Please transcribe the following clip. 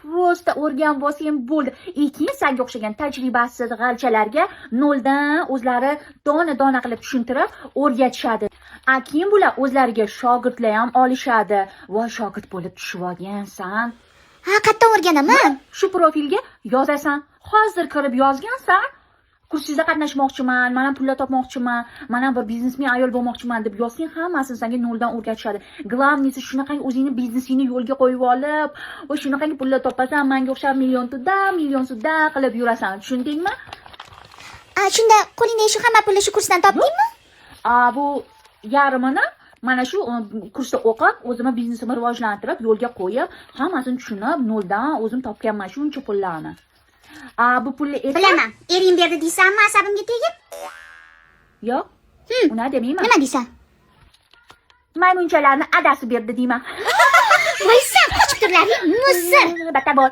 просто o'rganib olsam bo'ldi. Keyin senga o'xshagan tajribasiz g'alchalarga noldan o'zlari dona qilib tushuntirib o'rgatishadi. Keyin bular o'zlariga shogirdlar ham olishadi. Voy, shogird bo'lib tushib olgansan. Ha, qayerdan o'rganaman? Shu profilga yozasan. Hozir kirib yozgansan. Kursingizda qatnashmoqchiman, mana pullar topmoqchiman, mana bir biznesmen ayol bo'lmoqchiman deb yozsang, hammasini senga noldan o'rgatishadi. Glavnisi shunaqangi o'zingni biznesingni yo'lga qo'yib olib, va shunaqangi pullar topasan, menga o'xshab million sudda qilib yurasan. Tushundingmi? Shunda qo'lingdagi shu hamma pulni shu kursdan topdingmi? Bu yarmini mana shu kursda o'qib, o'zimni biznesimni rivojlantirib, yo'lga qo'yib, hammasini tushunib, noldan o'zim topganman shuncha pullarni. Bu pulni Bilaman. Ering berdi deysanmi, asabimga tegib? Yo'q. Uni demayman. Nima deysan? Maymunchalarni adasi berdi deyman. Voy, sen qochib turlaring, musir. Batta bo'l.